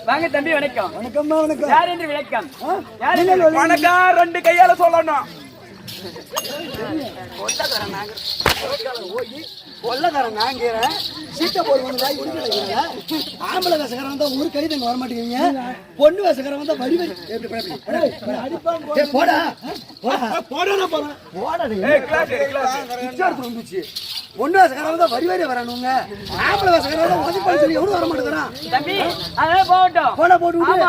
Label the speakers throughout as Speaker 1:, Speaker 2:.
Speaker 1: வாங்க தம்பி வணக்கம்.
Speaker 2: வணக்கம்மா வணக்கம்.
Speaker 1: யார் என்று விளக்கம்?
Speaker 3: வணக்கம் ரெண்டு கையால சொல்லணும்.
Speaker 2: கொள்ளக்காரன் நாங்கிறேன் சீட்டை போடுவாங்க ஆம்பளை வேசக்காரன் வந்தா ஒரு கை தங்க வர மாட்டேங்கிறீங்க. பொண்ணு வேசக்காரன் வந்தா வடி வடி போடா வந்துச்சு. பொண்ணு வேசக்காரன் வந்தா வரி வரி வரணுங்க. ஆம்பளை வேசக்காரன் ஒதுப்பான்னு சொல்லி எவ்வளவு வர மாட்டேங்கிறான்
Speaker 1: தம்பி. அதெல்லாம் போகட்டும்.
Speaker 2: போட போட்டு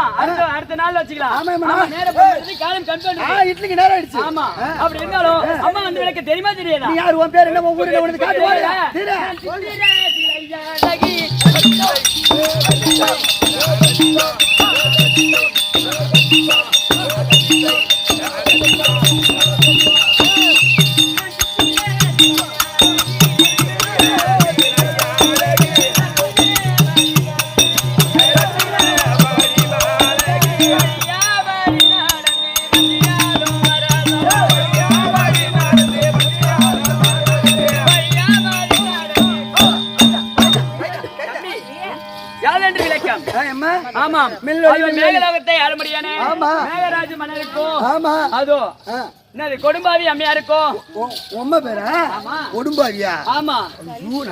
Speaker 1: அடுத்த நாள் வச்சுக்கலாம்.
Speaker 2: இட்லிக்கு நேரம் ஆயிடுச்சு.
Speaker 1: ஆமா அப்படி இருந்தாலும் அம்மா வந்து விளக்க தெரியுமா தெரியாதா?
Speaker 2: யார் உன் பேர் என்ன ஊரு உனக்கு காட்டு
Speaker 1: மேகலோகத்தை ஆளும்படியான மேகராஜ மன்னருக்கும் அதோ கொடும்பாவி அம்மையாருக்கும்
Speaker 2: உம்மை பேரா கொடும்பாவியா?
Speaker 1: ஆமா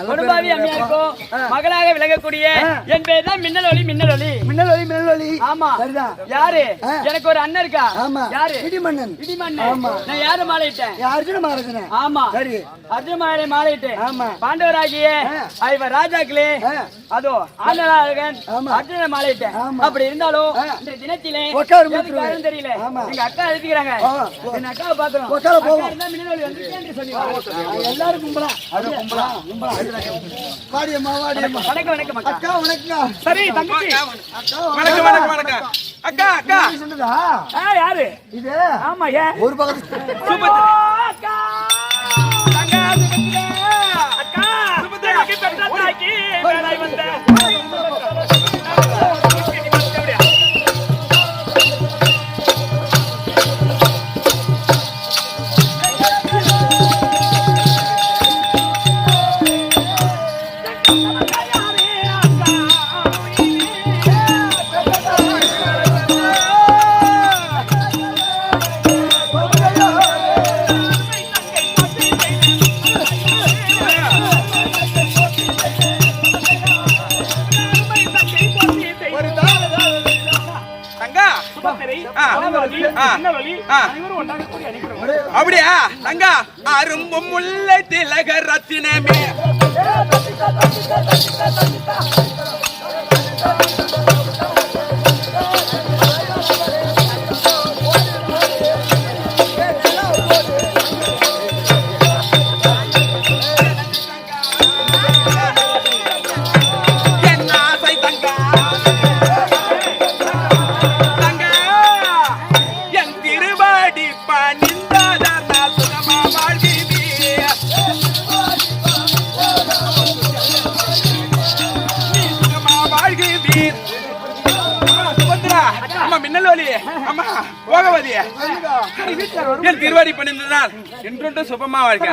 Speaker 1: கொடும்பாவி அம்மையாருக்கும் மகளாக விளங்கக்கூடிய என் பேர் தான் மின்னல் ஒளி. மின்னல் ஒளி
Speaker 2: மின்னல் ஒளி மின்னல் ஒளி.
Speaker 1: ஆமா யாரு? எனக்கு ஒரு அண்ணன் இருக்கா. யாரு?
Speaker 2: இடிமன்னன்.
Speaker 1: இடிமன்னன். நான் யாரு மாலையிட்டேன்?
Speaker 2: அர்ஜுன மகாராஜன்.
Speaker 1: ஆமா சரி அர்ஜுன மகாராஜை மாலையிட்டேன். பாண்டவராகிய ஐவர் ராஜாக்களே அதோ ஆண்டவராகன் அர்ஜுன மாலையிட்டேன். அப்படி இருந்தாலும் இந்த தினத்திலே தெரியல எங்க அக்கா எழுதிக்கிறாங்க. என் அக்கா எல்லாரும் கும்பலா வாடியம்மா வாடியம்மா. வணக்கம் வணக்கம் அக்கா. வணக்கம். சரி தங்கச்சி
Speaker 3: வணக்கம் வணக்கம் வணக்கம் அக்கா. அக்கா
Speaker 2: சொன்னதா
Speaker 1: யாரு இது? ஆமா ஏன்
Speaker 2: ஒரு பக்கத்து
Speaker 1: அக்கா அக்கா அக்கா சுபத்ராக்கு பெற்றாக்கி வேலை வந்த
Speaker 3: அப்படியா தங்கா? அரும்பு முல்லை திலக ரத்தினமே என் திருவாடி பண்ணிருந்ததால் என்றொன்று சுபமா வாழ்க்கை.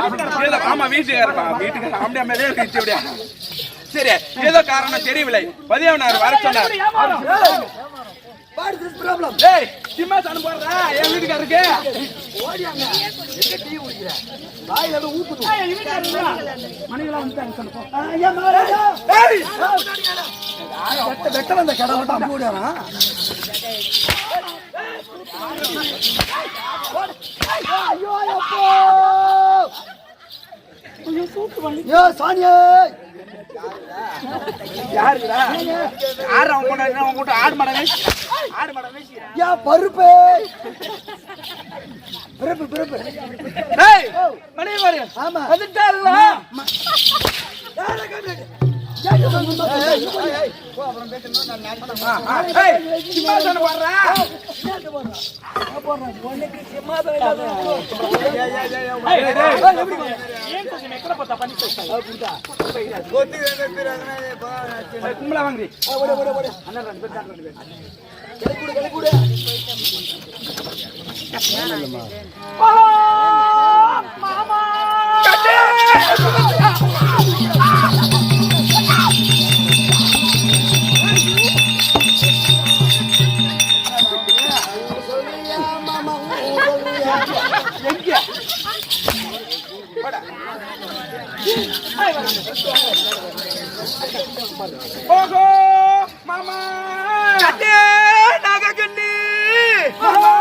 Speaker 3: ஆமா வீட்டுக்கு சரி ஏதோ காரணம் தெரியவில்லை. பதியவனார் வர சொன்னார். சிம்மாசனம் போடுறா என் வீட்டுக்காரருக்கு.
Speaker 2: ஓடியாங்க எங்க டீ குடிக்கிற வாயில ஏதோ ஊத்துது.
Speaker 1: மணிகளா வந்து
Speaker 2: ஐயா மகாராஜா
Speaker 3: ஏய்
Speaker 2: வெட்ட வந்த கடை மட்டும் அம்பு விடுறான். ஐயோ அப்போ ஐயோ சாணியே
Speaker 3: யாருடா யார் அவன் கொண்டாடி அவன் கூட்ட ஆடு மாட வேசி
Speaker 2: யா பருப்பு பிறப்பு பிறப்பு
Speaker 3: ஏய் மணி பாரு
Speaker 2: ஆமா
Speaker 3: வந்துட்டாருல சிம்மாசனம் போடுறா கும்பலா வாங்கி ஓஹோ மாமா கட்டே நாக கண்ணி மாமா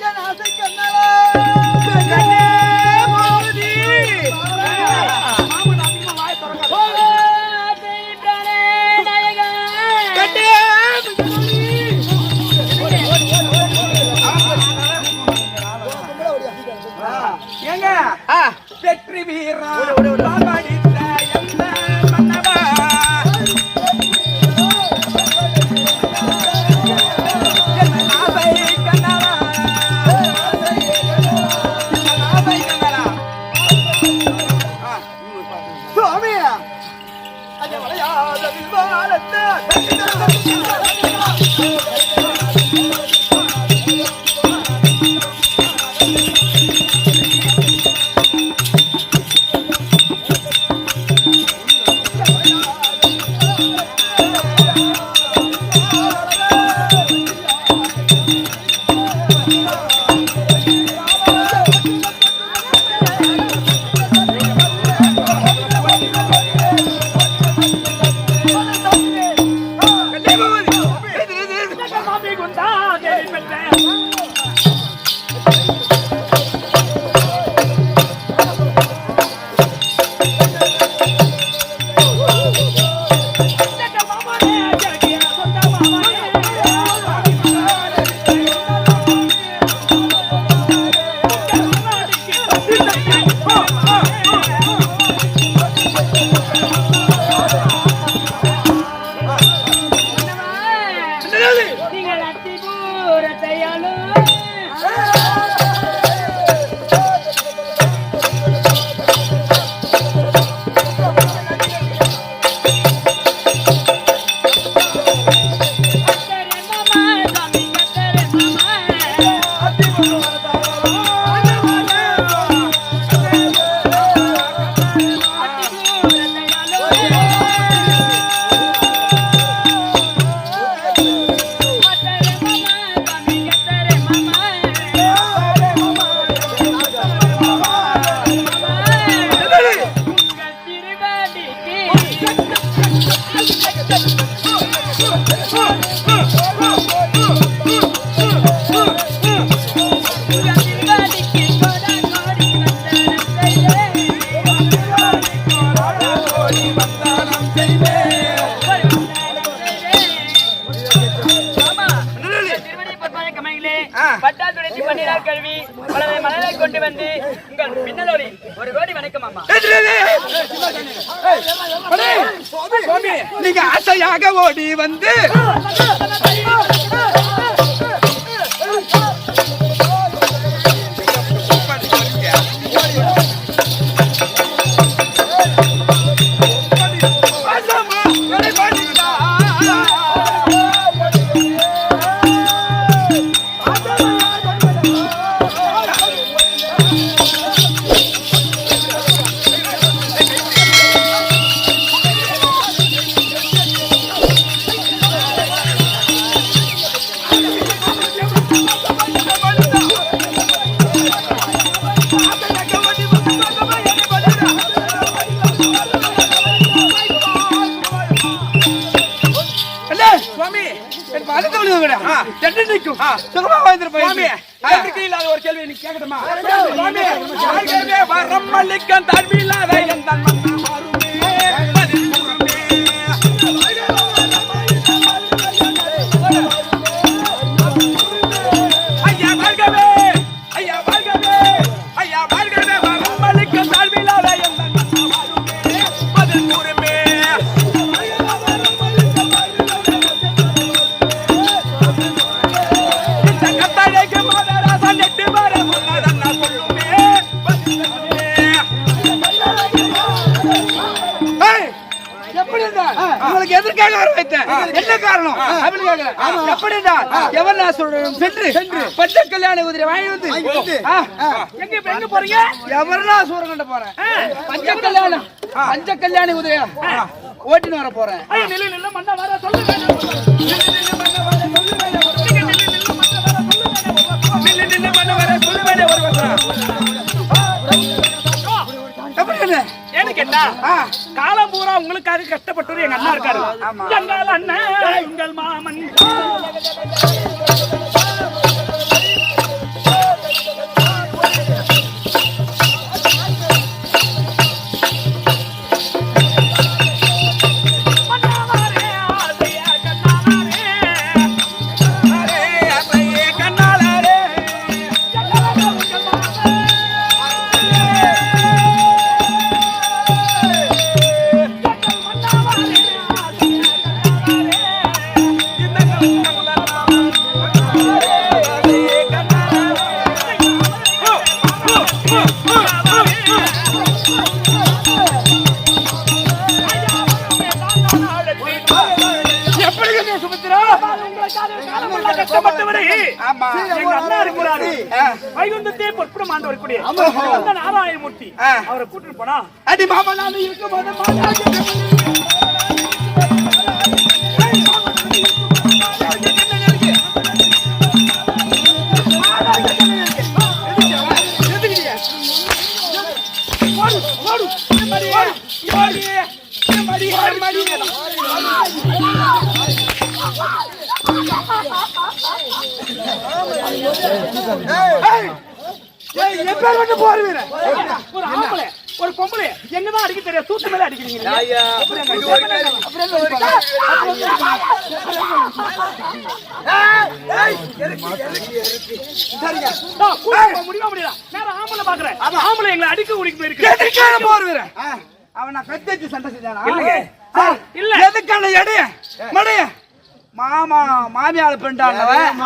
Speaker 3: என் ஆசை கண்ணலா கண்ணே போதி மாமா நாம வாய் தரங்க ஓஹோ ஆசைட்டனே நாயகா கட்டே ஏங்க வெற்றி வீரா பாடித்த எந்த மன்னவா
Speaker 1: பட்டாசுடைய பன்னீரால் கழுவி பலரை மலரை கொண்டு வந்து உங்கள் பின்னலோடி ஒரு கோடி வணக்கம் அம்மா.
Speaker 3: நீங்க ஆசையாக ஓடி வந்து சுகமா வாழ்ந்துருப்பேன்.
Speaker 1: இல்லாத ஒரு கேள்வி நீ கேட்கட்டுமா?
Speaker 3: வரமல்லிக்கன் தன்மையில்லாத என் தன்மன்னா மாறுமே பதில் கூறமே. ஐயா வாழ்கவே ஐயா வாழ்கவே ஐயா வாழ்கவே வரமல்லிக்கன் தன்மையில்லாத என் தன்மன்னா மாறுமே பதில் கூறமே. இந்த கத்தாழைக்கு மாதராசன் எட்டு வர முன்னதன்னா சொல்லுமே பதில் கூறமே. எப்படி இருந்தால் உங்களுக்கு எதற்காக வர வைத்தேன்? என்ன காரணம் அப்படின்னு கேட்கிறேன். எப்படி இருந்தால் எவன் சொல்றேன் சென்று பச்சை கல்யாண குதிரை வாங்கி வந்து எங்க போறீங்க? எவரா சூரம் கண்ட போறேன். பஞ்ச கல்யாண குதிரை ஓட்டின்னு வர போறேன்.
Speaker 1: ஏன்னு கேட்டா காலம் பூரா உங்களுக்காக கஷ்டப்பட்டு எங்க அண்ணா இருக்காரு. எங்கள் அண்ணன் உங்கள் மாமன் வைகுந்தத்தை பொற்புறம் ஆண்டவருக்குரிய நாராயணமூர்த்தி அவரை கூட்டிட்டு போனா
Speaker 3: அடி மாமா நான் இருக்கும்
Speaker 1: ஒரு பொம்பளை எங்கதான் அடிக்க தெரியாது. தூத்து மேல அடிக்கிறீங்க. முடியல நேரம் ஆம்பளை பாக்குறேன். ஆம்பளை எங்களை அடிக்க உடிக்க போயிருக்கு.
Speaker 3: அவன் நான் கத்தி சண்டை செஞ்சானா?
Speaker 1: இல்ல
Speaker 3: எதுக்கான எடைய மடைய மாமா மாமியால பெண்டாண்டவன்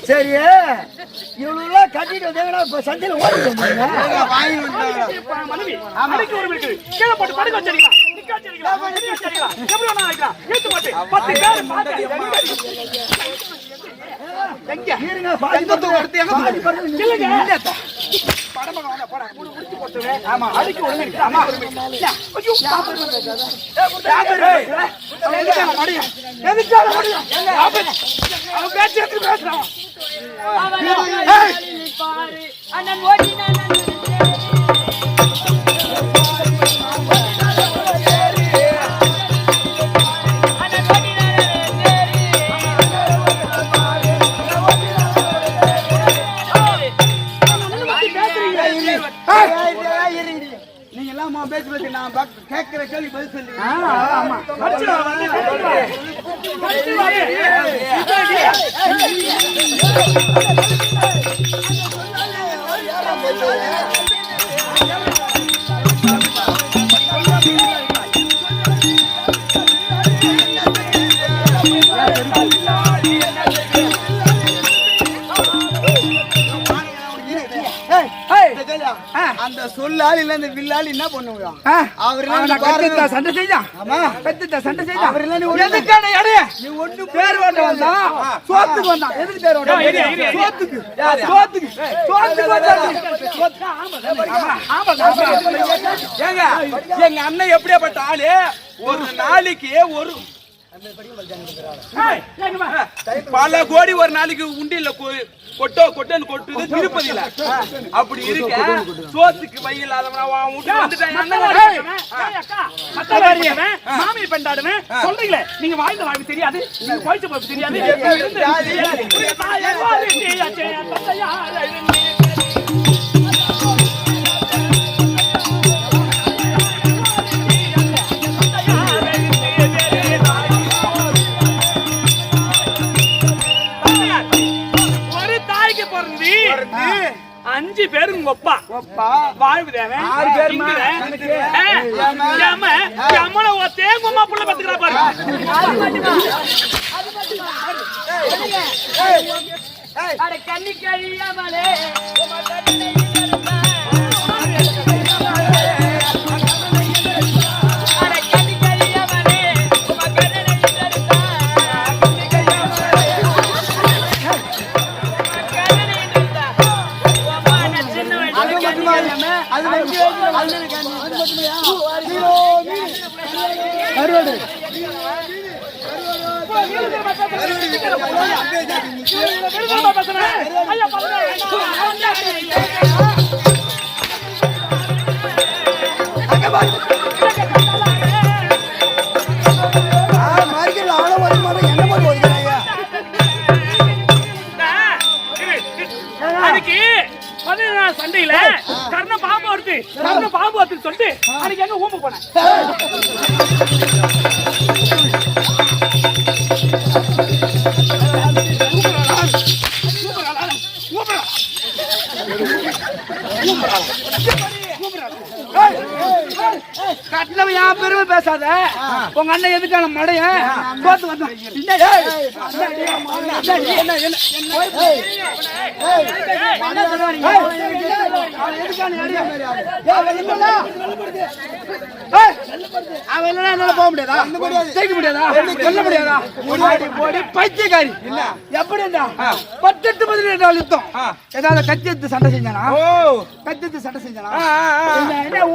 Speaker 2: சரி இவ்வளவு கட்டிட்டு வந்தீங்கன்னா இப்ப சந்தையில ஓடிட்டு
Speaker 1: கீழே போட்டு படுக்க வச்சிருக்கீங்களா? நிக்க வச்சிருக்கீங்களா? எப்படி வேணா வைக்கலாம். ஏத்து போட்டு 10 பேர்
Speaker 2: எங்க இருங்க பாதி எடுத்து எங்க
Speaker 1: இல்லங்க படமங்க போடா முடிச்சு போட்டுவே. ஆமா அடிக்கு ஒழுங்கா ஆமா ஐயோ எதுக்கான மடியா எதுக்கான மடியா அவன் பேச்சு பேசுறான். பாரு அண்ணன் ஓடினா
Speaker 3: நீங்க எல்லாம் பேசி பேசி நான் கேட்கிற கேள்வி பதில் சொல்லுங்க.
Speaker 2: அந்த சொல்லால் இல்ல அந்த வில்லால் என்ன பண்ணுவாங்க
Speaker 3: சண்டை செய்தான் சண்டை செய்தான் அவர் எதுக்கான இடைய நீ ஒண்ணு பேர் ஓட்ட வந்தா சோத்துக்கு வந்தான் எதுக்கு பேர் ஓட்ட
Speaker 1: ஏங்க எங்க அண்ணன் எப்படியாப்பட்ட ஆளு ஒரு நாளைக்கு ஒரு பல கோடி ஒரு நாளைக்கு உண்டியில கொட்டோன்னு கொட்டுது திருப்பதியில அப்படி இருக்க சோத்துக்கு வழி இல்லாதவனா மாமி பெண்டாடுவேன் சொல்றீங்களே நீங்க வாழ்ந்த வாழ்க்கை தெரியாது நீங்க பழிச்ச போக்கு தெரியாது அஞ்சு பேரு உங்க ஒப்பா வாழ்வு தேவன் 6 பேர் தேங்குமா புள்ள பத்துக்கிறா பாரு கண்ணி கழியாமலே சண்டையில கர்ண பாம்பு வருது சொல்லிட்டு அன்னைக்கு எங்க ஊம்பு போனேன்
Speaker 3: கட்டினவன் என் பெருமை பேசாத உங்க அண்ணன் எதுக்கான மடைய போத்து வந்தான் போக முடியாதா ஜெயிக்க முடியாதா சொல்ல முடியாதா பைத்தியக்காரி எப்படிடா 18 பதினெட்டு யுத்தம் ஏதாவது கத்தி எடுத்து சண்டை செஞ்சானா கத்தி எடுத்து சண்டை செஞ்சானா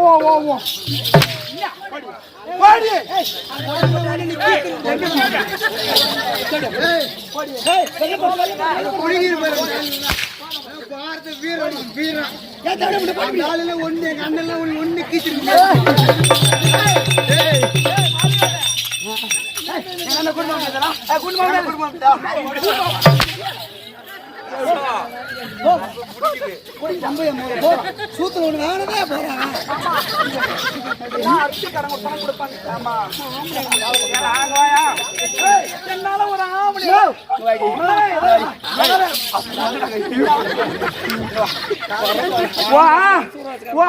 Speaker 3: ஓ ஓ ஓ
Speaker 2: ஒண்ணு அண்ணெல்லாம் ஒண்ணு கீச்சிருக்கு சூத்துல ஒண்ணு வேணதே போறாங்க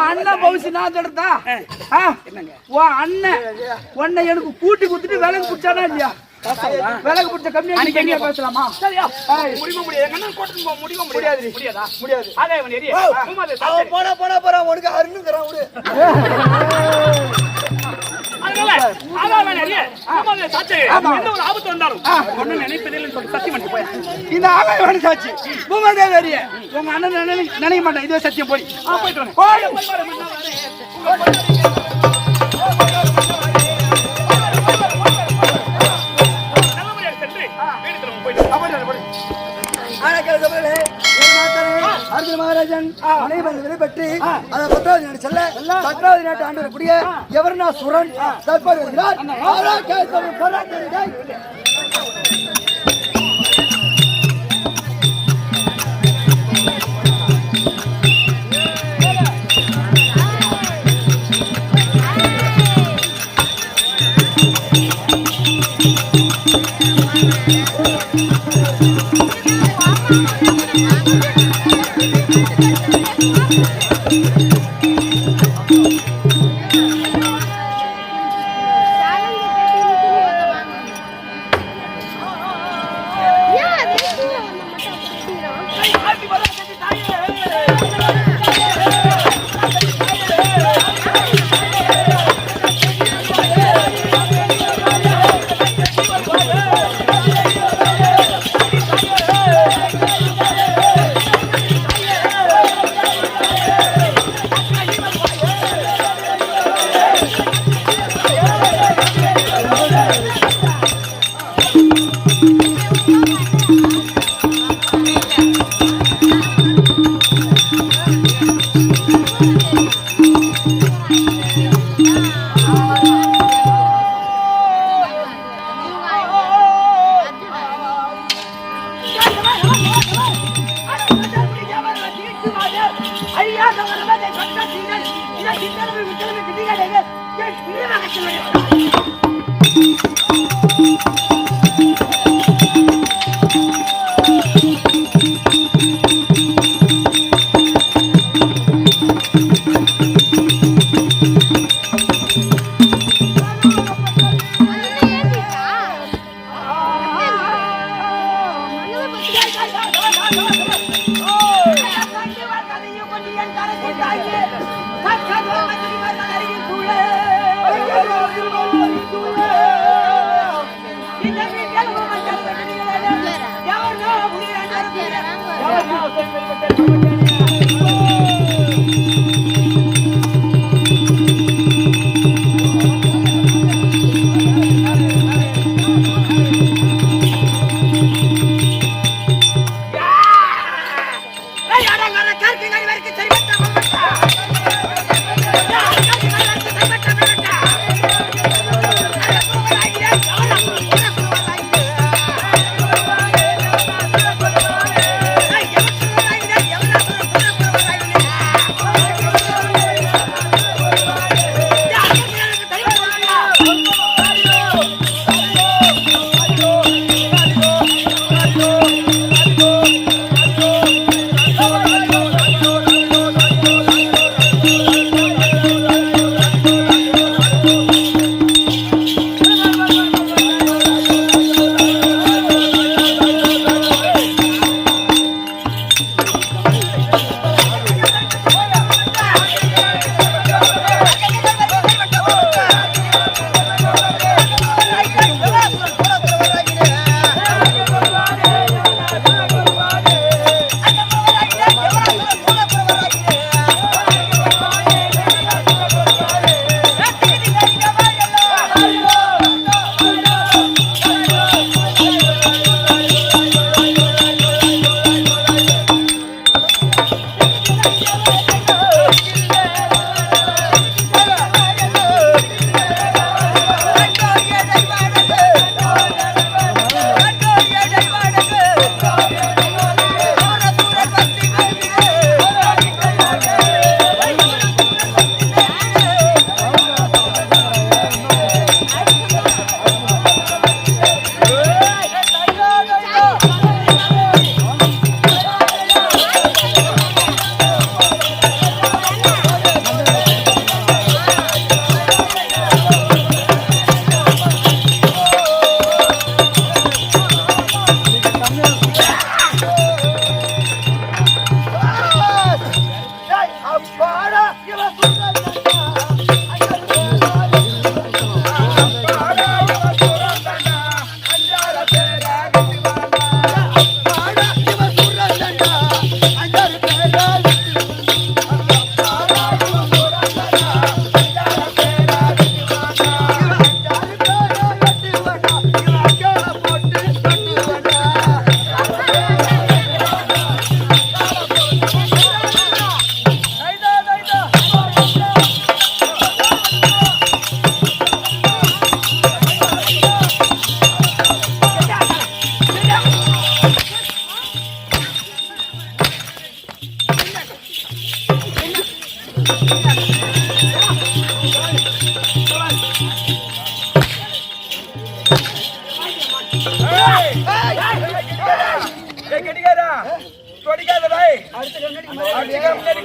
Speaker 3: அண்ணன் பவுசி நான் தடுத்தா அண்ணன் உன்னை எனக்கு கூட்டி குடுத்துட்டு விலங்கு பிடிச்சானா இல்லையா விலங்கு பிடிச்ச கம்மியா பேசலாமா சரியா முடியும் முடியாது முடியாது
Speaker 2: போட உனக்கு அருணுங்கிறான்
Speaker 1: ஆபத்து வந்தாலும் ஒண்ணு நினைப்பதில் சத்தியம் பண்ணி போய்
Speaker 3: இந்த ஆகாய சாட்சி பூமாதேவி உங்க அண்ணன் நினைக்க மாட்டேன் இதுவே சத்தியம் போய்
Speaker 2: மகாராஜன் அனைவரும் பெற்று அதை 10வது நாடு செல்ல 10வது நாட்டு ஆண்டு வரக்கூடிய எவர்னா சுரன் தற்போது வருகிறார்.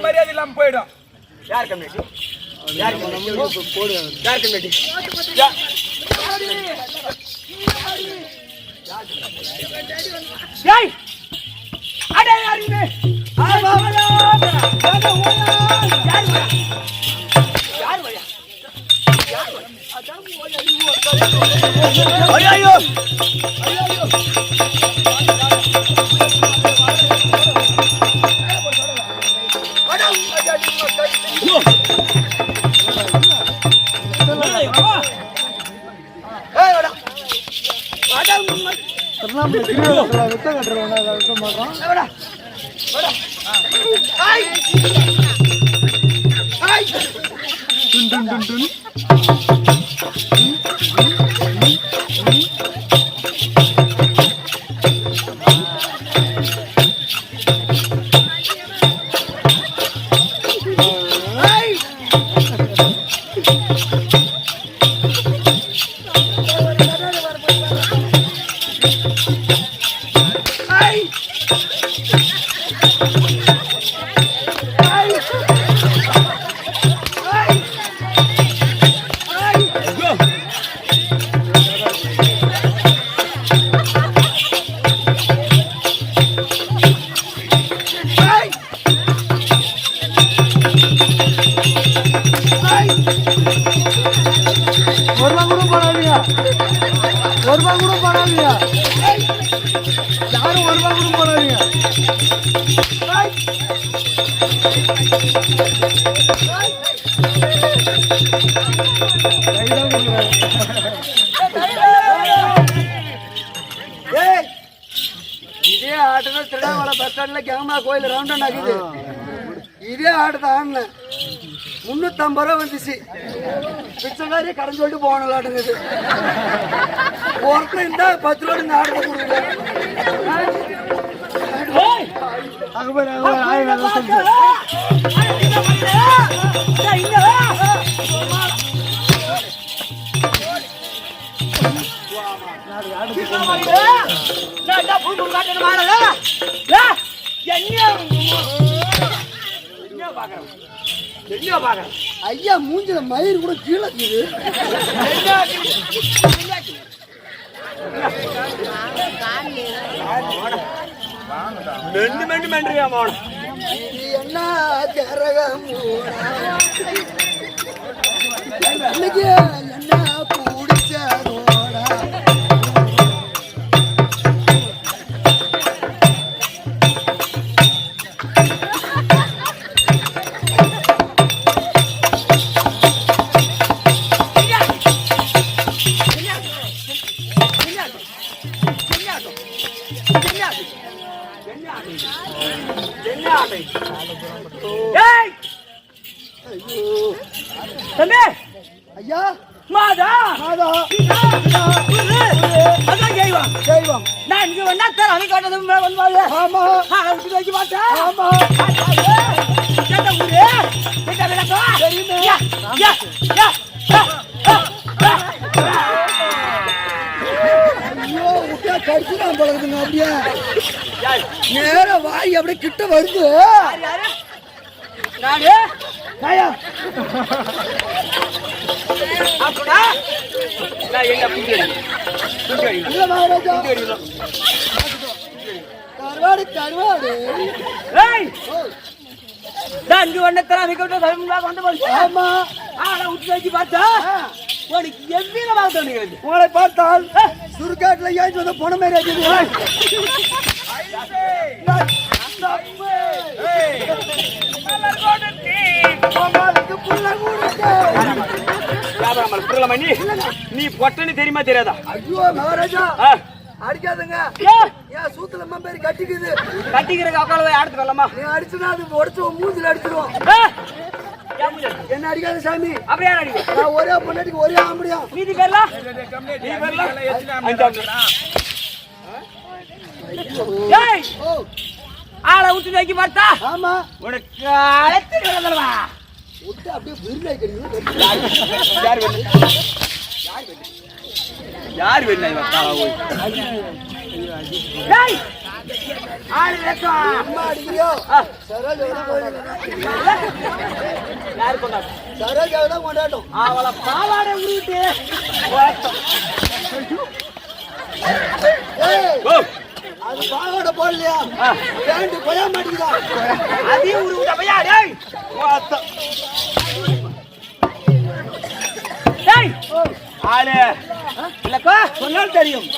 Speaker 3: மரியாதை இல்லாம போயிடும்.
Speaker 1: யார் கம்யூனிட்டி? யார் கம்யூனிட்டி? போடு. யார் கம்யூனிட்டி? ஏய் அடே யாருமே ஐயோ இதே ஆட்டுல திருடாவளை பஸ் ஸ்டாண்ட்ல கேமரா கோயில் ரவுண்ட் ஆகுது. இதே ஆட்டு தான் 350 ரூபா வந்துச்சு. பிச்சைக்காரி கடன் சொல்லிட்டு போனாட்டுங்குது. ஒருத்தர் இருந்தா 10 ரூபா இந்த ஆட்டத்தை கொடுக்குது. ஐயா மூஞ்சில மயிர் கூட கீழே என்ன பிடிச்சதோட ஐயா மாதா மாதா அதான் ஜெய்வம் ஜெய்வம் நான் இங்க வந்தா தர அவை காட்டது வந்து ஆமா நான் வைக்க மாட்டேன் ஆமா கேட்ட ஊரே கேட்ட விளக்கா தெரியுமே யா யா ஐயோ உட்டா கடிச்சுனா போலதுங்க அப்படியே நேர வாய் அப்படியே கிட்ட வருது யாரு நானே நாயா அப்படா நான் எங்க புடிடி இல்ல மகாராஜா கர்வாடு ஏய் நான் ஒண்ணே தர விக்கட்ட சமமா வந்து போய் ஆமா ஆளை உட்சி வச்சு பார்த்தா உனக்கு எவ்வித வாதம் உங்களை பார்த்தால் சுருக்காட்ல ஏன் வந்து போன மாதிரி இருக்குது நீ பொட்டன்னு தெரியுமா தெரியாதா? ஐயோ மகாராஜா அடிக்காதுங்க. ஏன் சூத்துல பேரு கட்டிக்குது கட்டிக்கிற அக்கால ஆடுத்து வரலாமா? நீ அடிச்சுனா அது உடச்சு மூஞ்சில அடிச்சிருவோம். என்ன அடிக்காது சாமி. அப்படியே அடிக்க நான் ஒரே பொண்ணாடிக்கு ஒரே ஆம்படியா மீதி பேர்லாம் நீ பேர்லாம் ஏய் ஆளை விட்டு வைக்க மாட்டா? ஆமா உனக்கு அழைத்து விளங்கலவா விட்டு அப்படியே விருந்தாய் கடிங்க. யார் வேணும் யார் வேணும் டேய் ஆளு வெட்டா அம்மா அடிக்கிறியோ சரோஜா யார் கொண்டா சரோஜா தான் கொண்டாட்டும் அவளை பாவாடை உருவிட்டு ஓ
Speaker 2: அது பாவாடை போடலையா பேண்ட் கொய்யா மாட்டேங்குதா
Speaker 3: அதையும் உருவிட்ட பையா டேய் டேய் ஆளு இல்லக்கா சொன்னால் தெரியும்